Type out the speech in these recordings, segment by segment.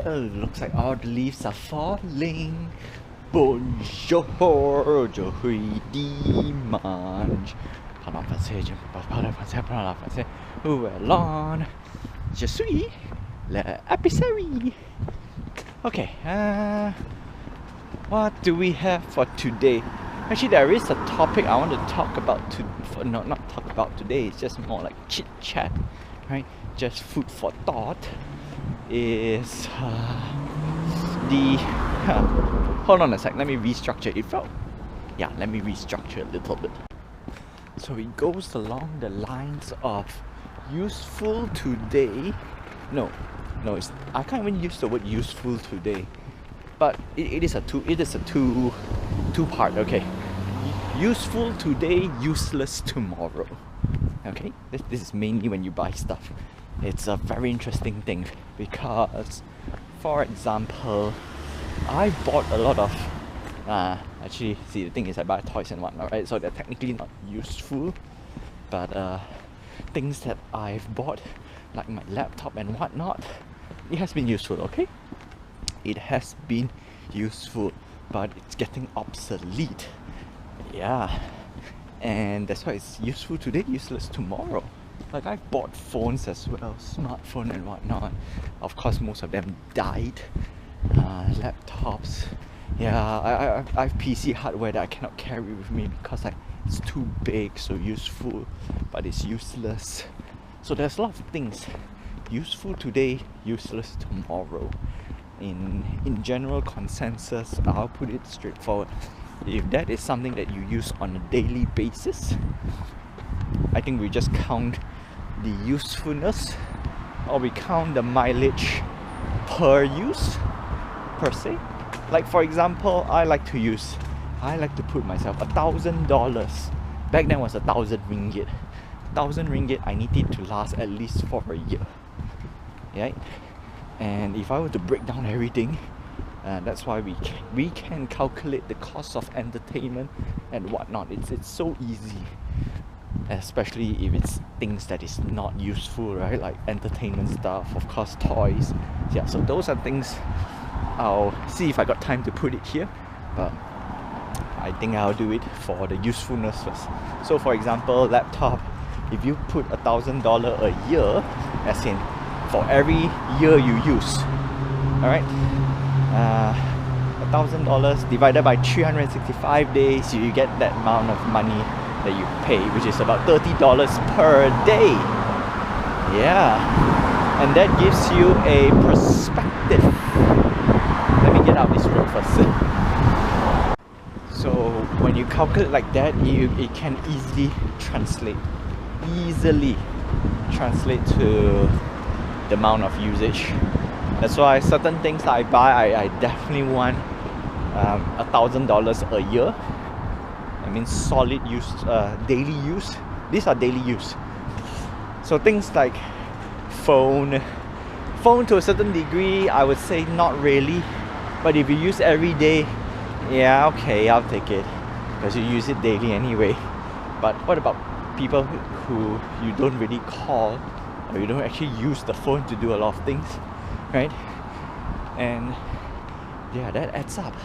Well, looks like all the leaves are falling. Bonjour, je suis dimanche. Parlons français, je parle français, où est l'on? Je suis l'épicerie. Okay, what do we have for today? Actually, there is a topic I want to talk about not talk about today. It's just more like chit chat, right? Just food for thought. Is hold on a sec, let me restructure it. Let me restructure a little bit. So it goes along the lines of useful today. No, I can't even use the word useful today, but it is a two part. Okay, useful today, useless tomorrow. Okay, this is mainly when you buy stuff. It's a very interesting thing because, for example, I bought a lot of actually, see, the thing is I buy toys and whatnot, right? So they're technically not useful, but things that I've bought, like my laptop and whatnot, it has been useful. Okay, it has been useful, but it's getting obsolete. Yeah, and that's why it's useful today, useless tomorrow. Like, I've bought phones as well, smartphone and whatnot. Of course, most of them died. Laptops, yeah, I have PC hardware that I cannot carry with me because it's too big, so useful, but it's useless. So there's a lot of things, useful today, useless tomorrow. In general consensus, I'll put it straightforward. If that is something that you use on a daily basis, I think we just count the usefulness, or we count the mileage per use, per se. Like, for example, I like to put myself $1,000. Back then was 1,000 ringgit. 1,000 ringgit, I need it to last at least for a year. Right? And if I were to break down everything, that's why we can calculate the cost of entertainment and whatnot. It's so easy, especially if it's things that is not useful, right? Like entertainment stuff, of course, toys. Yeah, so those are things I'll see if I got time to put it here, but I think I'll do it for the usefulness first. So for example, laptop, if you put $1,000 a year, as in for every year you use, alright, $1,000 divided by 365 days, you get that amount of money that you pay, which is about $30 per day. Yeah, and that gives you a perspective. Let me get out this road first. So when you calculate like that, it can easily translate to the amount of usage. That's why certain things that I buy, I definitely want $1,000 a year. I mean, solid use, daily use. These are daily use. So things like phone to a certain degree, I would say not really. But if you use every day, yeah, okay, I'll take it, because you use it daily anyway. But what about people who you don't really call, or you don't actually use the phone to do a lot of things, right? And yeah, that adds up.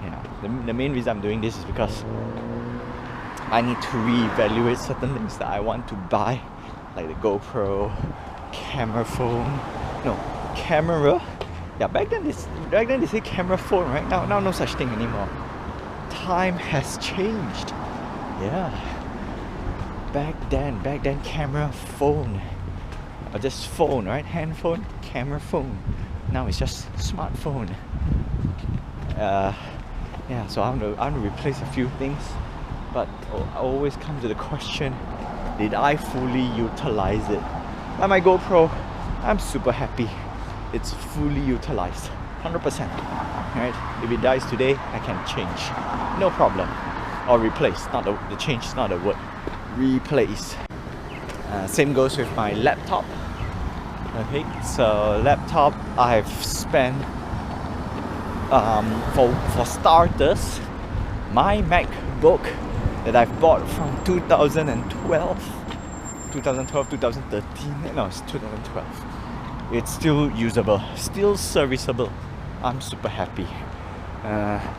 Yeah, the main reason I'm doing this is because I need to reevaluate certain things that I want to buy, like the GoPro, camera. Yeah, back then they say camera phone, right? Now no such thing anymore. Time has changed. Yeah. Back then camera phone, or just phone, right? Handphone, camera phone. Now it's just smartphone. Yeah, so I want to replace a few things, but I always come to the question, did I fully utilize it? Like my GoPro, I'm super happy. It's fully utilized, 100%. Right? If it dies today, I can change, no problem, or replace. The change is not a word. Replace. Same goes with my laptop. Okay, so laptop, I've spent for starters, my MacBook that I've bought from 2013. No, it's 2012. it's still usable, still serviceable. I'm super happy.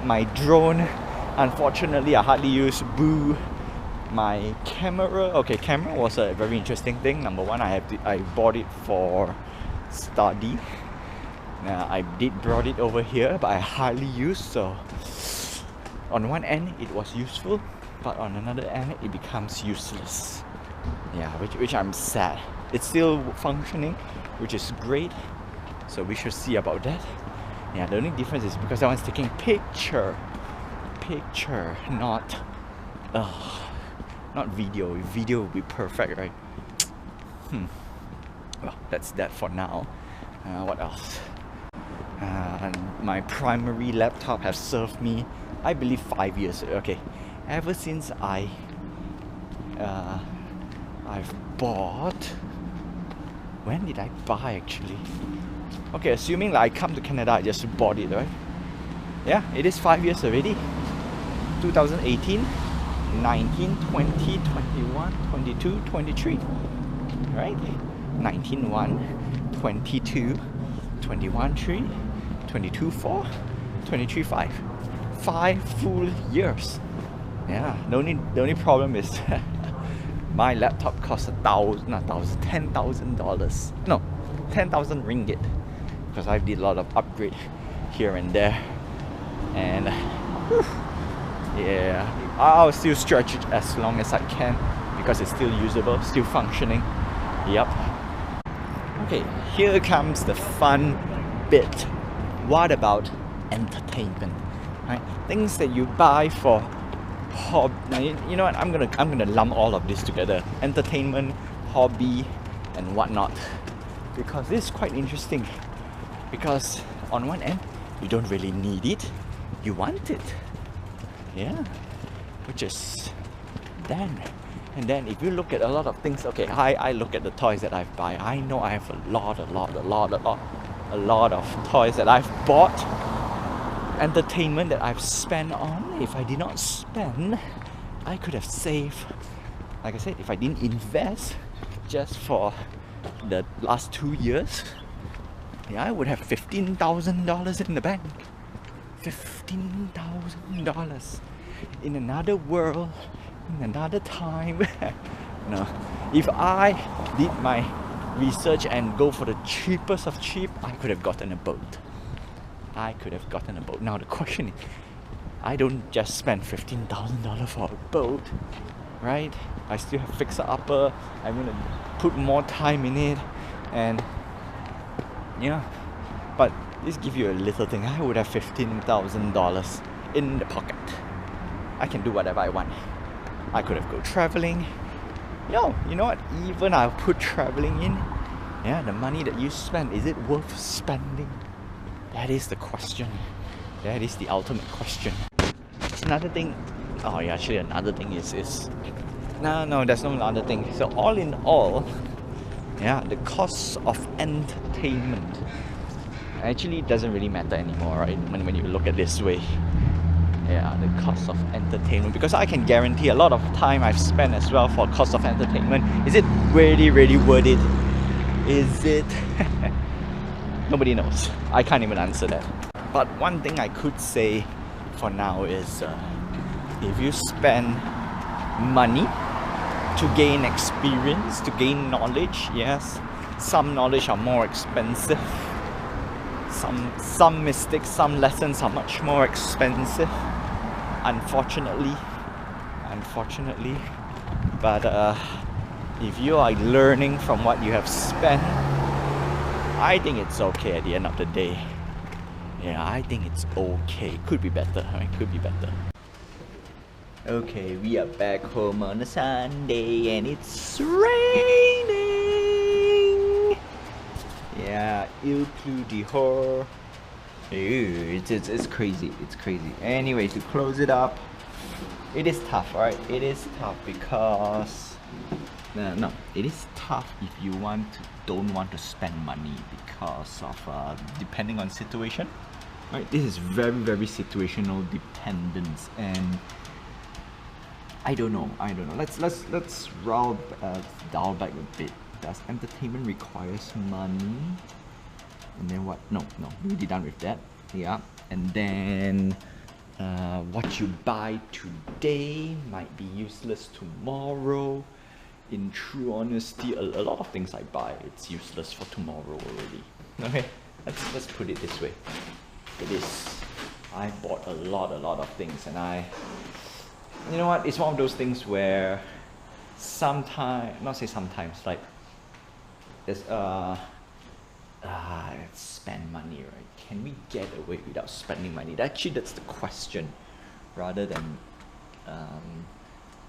My drone, unfortunately, I hardly use. Boo. My camera, camera was a very interesting thing. Number one, I bought it for study. I did brought it over here, but I hardly use. So on one end, it was useful, but on another end, it becomes useless. Yeah, which I'm sad. It's still functioning, which is great. So we should see about that. Yeah, the only difference is because that one's taking picture, not video. Video would be perfect, right? Well, that's that for now. What else? My primary laptop has served me, I believe, 5 years. Okay, ever since I've bought. When did I buy actually? Okay, assuming like I come to Canada, I just bought it, right? Yeah, it is 5 years already. 2018, 19, 20, 21, 22, 23, right? 19, 1, 22, 21, 3, 22, 4, 23, 5. 5 full years. Yeah, the only problem is my laptop cost $10,000. No, 10,000 ringgit. Because I did a lot of upgrade here and there. And yeah, I'll still stretch it as long as I can because it's still usable, still functioning. Yep. Okay, here comes the fun bit. What about entertainment? Right? Things that you buy for hobby. Now, you know what? I'm gonna lump all of this together: entertainment, hobby, and whatnot. Because this is quite interesting. Because on one end, you don't really need it, you want it. Yeah, which is then. And then if you look at a lot of things, okay, I look at the toys that I've buy. I know I have a lot of toys that I've bought. Entertainment that I've spent on. If I did not spend, I could have saved. Like I said, if I didn't invest just for the last 2 years, yeah, I would have $15,000 in the bank. $15,000 in another world, in another time. No, if I did my research and go for the cheapest of cheap, I could have gotten a boat. Now the question is, I don't just spend $15,000 for a boat, right? I still have fixer upper. I'm gonna put more time in it, and yeah, but this gives you a little thing. I would have $15,000 in the pocket. I can do whatever I want. I could have go traveling. No, you know what? Even I'll put traveling in. Yeah, the money that you spend, is it worth spending? That is the question. That is the ultimate question. Another thing. Oh yeah, actually another thing is no, there's no other thing. So all in all, yeah, the cost of entertainment actually doesn't really matter anymore, right? When you look at this way. Yeah, the cost of entertainment, because I can guarantee a lot of time I've spent as well for cost of entertainment. Is it really worth it? Is it? Nobody knows. I can't even answer that. But one thing I could say for now is if you spend money to gain experience, to gain knowledge, yes, some knowledge are more expensive. Some mistakes, some lessons are much more expensive. Unfortunately. But if you are learning from what you have spent, I think it's okay at the end of the day. Yeah, I think it's okay. Could be better. Could be better. Okay, we are back home on a Sunday and it's raining. Yeah, il pleut dehors. It's crazy. It's crazy. Anyway, to close it up, it is tough, right? It is tough because no, it is tough if you don't want to spend money because of depending on situation, right? This is very situational dependence, and I don't know. Let's dial back a bit. Does entertainment requires money? And then what? No, we're already done with that. Yeah. And then what you buy today might be useless tomorrow. In true honesty, a lot of things I buy, it's useless for tomorrow already. Okay, let's put it this way. It is. I bought a lot of things, and you know what? It's one of those things where sometimes, like there's spend money, right? Can we get away without spending money? Actually, that's the question, rather than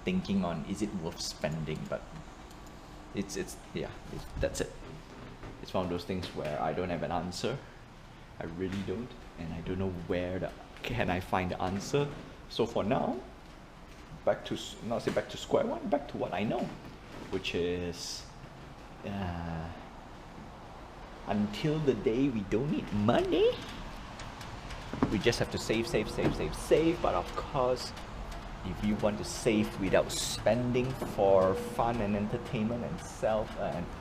thinking on is it worth spending. But that's it. It's one of those things where I don't have an answer. I really don't, and I don't know where can I find the answer. So for now, back to square one, back to what I know, which is until the day we don't need money, we just have to save. But of course, if you want to save without spending for fun and entertainment and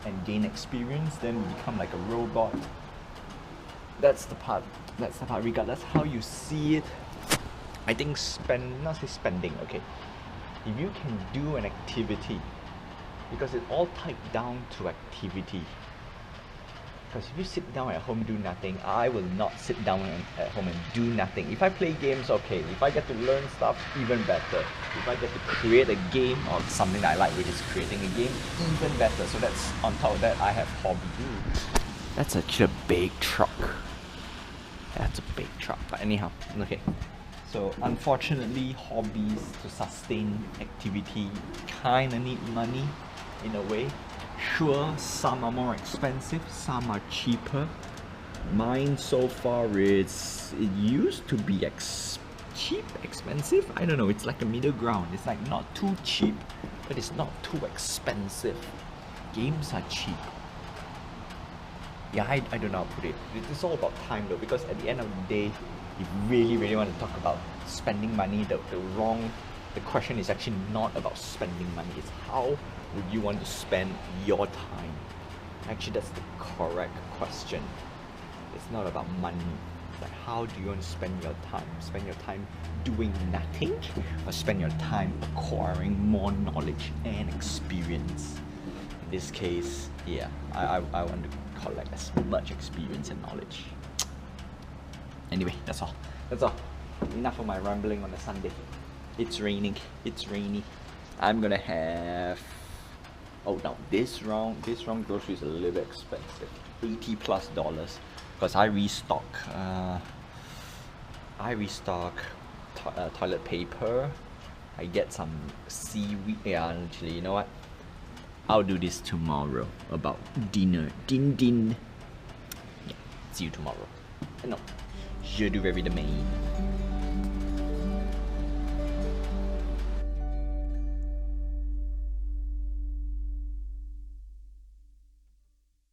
and gain experience, then you become like a robot. That's the part. Regardless how you see it, I think spending. Okay, if you can do an activity, because it all tied down to activity. Because if you sit down at home do nothing, I will not sit down at home and do nothing. If I play games, okay. If I get to learn stuff, even better. If I get to create a game or something that I like, which is creating a game, even better. So that's on top of that, I have hobby. That's actually a big truck. That's a big truck. But anyhow, okay. So unfortunately, hobbies to sustain activity kinda need money in a way. Sure, some are more expensive, some are cheaper. Mine so far it used to be expensive. I don't know, it's like a middle ground. It's like not too cheap, but it's not too expensive. Games are cheap. Yeah, I don't know how to put it. It's all about time though, because at the end of the day, if you really want to talk about spending money, the question is actually not about spending money. It's how would you want to spend your time? Actually, that's the correct question. It's not about money. It's like, how do you want to spend your time? Spend your time doing nothing, or spend your time acquiring more knowledge and experience? In this case, yeah, I want to collect as much experience and knowledge. Anyway, that's all. Enough of my rambling on a Sunday. It's raining. It's rainy. I'm gonna have. Oh, now this round grocery is a little bit expensive. $80+, because I restock toilet paper. I get some seaweed. Yeah, actually, you know what? I'll do this tomorrow about dinner. Din. Yeah, see you tomorrow. No, je du very demain.